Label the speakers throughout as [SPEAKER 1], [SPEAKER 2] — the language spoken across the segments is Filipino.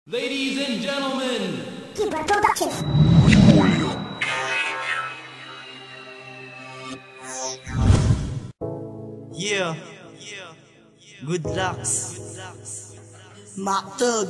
[SPEAKER 1] Ladies and gentlemen,
[SPEAKER 2] Keeper Production.
[SPEAKER 3] Yeah, good lucks.
[SPEAKER 4] Maktug.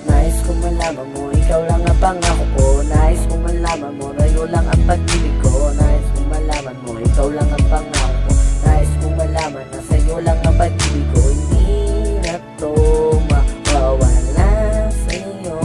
[SPEAKER 5] Nais ko malaman mo, ikaw lang ang pangako ko. Nais ko malaman mo, layo lang ang pag-ibig ko. Nais ko malaman mo, ikaw lang ang pangako ko. Nais ko malaman na sa'yo lang ang pag-ibig ko. Hindi na to mawawala sa'yo,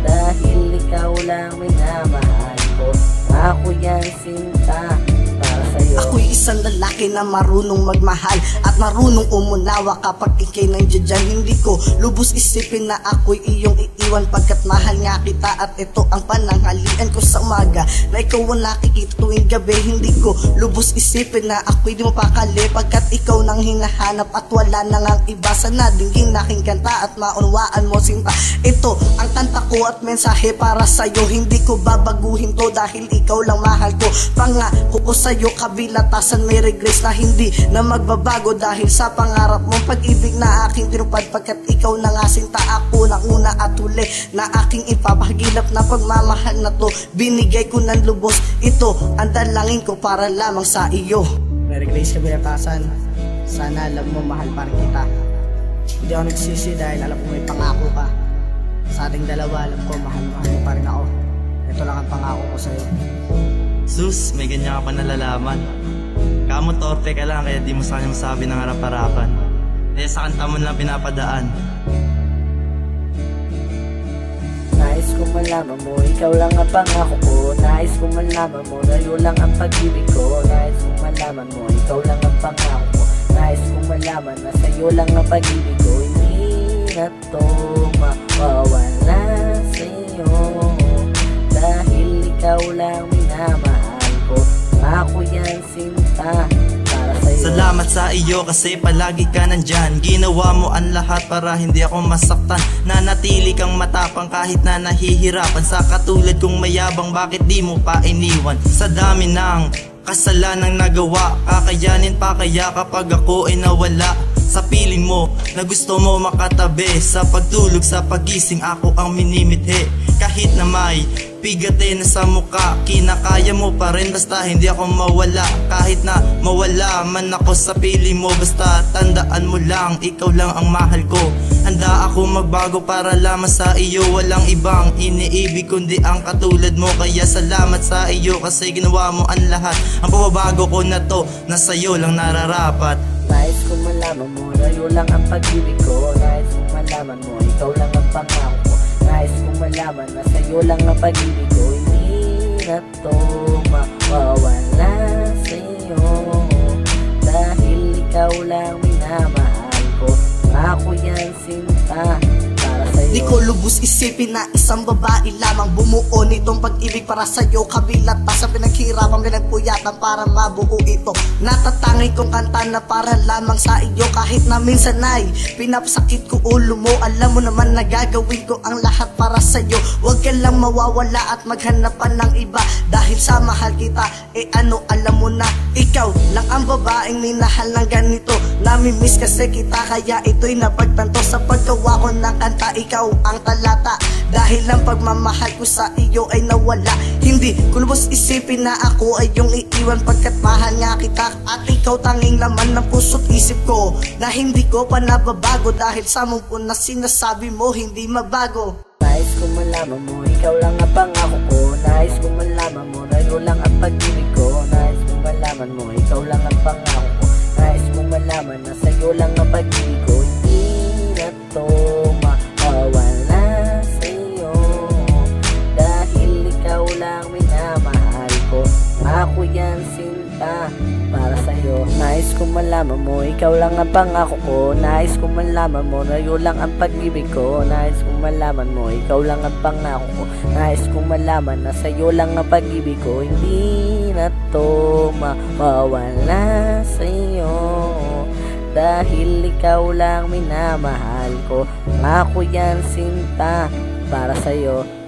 [SPEAKER 5] dahil ikaw lang minamahal ko. Ako yan sinta para sa'yo.
[SPEAKER 4] Ako'y isang lalaki na marunong magmahal at marunong umunawa kapag ikay nandiyan dyan. Hindi ko lubos isipin na ako'y iyong iiwan pagkat mahal nga kita. At ito ang pananghalian ko sa umaga na ikaw ang nakikita tuwing gabi. Hindi ko lubos isipin na ako'y di mapakali pagkat ikaw nang hinahanap at wala nang ang iba. Sana dinggin aking kanta at maunawaan mo sinta. Ito ang kanta ko at mensahe para sa'yo. Hindi ko babaguhin to dahil ikaw lang mahal ko. Pangako ko sa'yo kabilatasan may regrets na hindi na magbabago dahil sa pangarap mong pag-ibig na aking tinupad. Pagkat ikaw na nga sinta, ako na una at huli na aking ipapahagilap na pagmamahal na to. Binigay ko ng lubos, ito ang dalangin ko para lamang sa iyo.
[SPEAKER 6] Merry Grace kabilatasan, sana alam mo mahal pa rin kita. Hindi ako nagsisi dahil alam ko may pangako ka. Sa ating dalawa alam ko mahal mo pa rin ako. Ito lang ang pangako ko sa'yo.
[SPEAKER 3] Sus, may ganyan ka pa nalalaman. Kamo torpe ka lang kaya di mo sa kanya masabi ng harap-harapan. Kaya sa kanta mo lang pinapadaan.
[SPEAKER 5] Nais ko malaman mo, ikaw lang ang pangako ko. Nais ko malaman mo, layo lang ang pag-ibig ko. Nais ko malaman mo, ikaw lang ang pangako ko. Nais ko malaman na sa'yo lang ang pag-ibig ko. Hindi na to mawawala sa'yo, dahil ikaw lang minamahal ko. Ako yan sinta para sa'yo.
[SPEAKER 3] Salamat sa iyo kasi palagi ka nandyan. Ginawa mo ang lahat para hindi ako masaktan. Nanatili kang matapang kahit na nahihirapan. Sa katulad kong mayabang, bakit di mo pa iniwan? Sa dami ng kasalanang nagawa, kakayanin pa kaya kapag ako ay nawala. Sa piling mo na gusto mo makatabi, sa pagtulog, sa pagising ako ang minimithi. Kahit na may pigatin na sa muka, kinakaya mo pa rin basta hindi ako mawala. Kahit na mawala man ako sa piling mo, basta tandaan mo lang, ikaw lang ang mahal ko. Handa ako magbago para lamang sa iyo, walang ibang iniibig kundi ang katulad mo. Kaya salamat sa iyo kasi ginawa mo ang lahat. Ang pagbabago ko na to, na sa'yo lang nararapat.
[SPEAKER 5] Nais ko malaman mo, layo lang ang pag-ibig ko. Nais ko malaman mo, ikaw lang ang pangako ko. Nais ko malaman na sa'yo lang ang pag-ibig ko. Hindi na to mawawala sa'yo, dahil ikaw lang minamahal ko. Ako yan sinta para sa'yo.
[SPEAKER 4] Di ko lubos isipin na isang babae lamang bumuo nitong pag-ibig para sa'yo. Kabilat pa sa pinaghirapan, pinagpuyatan para mabuo ito. Natatangay kong kanta na para lamang sa iyo. Kahit na minsan ay pinapasakit ko ulo mo, alam mo naman na gagawin ko ang lahat para sa'yo. Huwag ka lang mawawala at maghanapan ng iba, dahil sa mahal kita, alam mo na ikaw lang ang babaeng minahal ng ganito. Namimiss kasi kita kaya ito'y napagtanto. Sa paggawa ko ng kanta, ikaw ang talata, dahil ang pagmamahal ko sa iyo ay nawala. Hindi ko lubos isipin na ako ay iyong iiwan pagkat mahal nga kita. At ikaw tanging laman ng puso't isip ko na hindi ko pa nababago, dahil sa mong na sinasabi mo hindi mabago.
[SPEAKER 5] Nais ko malaman mo, ikaw lang ang pangako ko. Nais ko malaman mo, layo lang ang pag-ibig ko. Nais ko malaman mo, ikaw lang ang pangako ko. Nais ko malaman na sa'yo lang ang pag-ibig ko. Hindi na to mawawala sa'yo, dahil ikaw lang minamahal ko. Ako yan sinta para sa'yo. Nais ko malaman mo, ikaw lang ang pangako ko. Nais ko malaman mo, layo lang ang pag-ibig ko. Nais ko malaman mo, ikaw lang ang pangako ko. Nais ko malaman na sa'yo lang ang pag-ibig ko. Hindi na to mawawala sa'yo, dahil ikaw lang minamahal ko. Ngako yan sinta para sa'yo.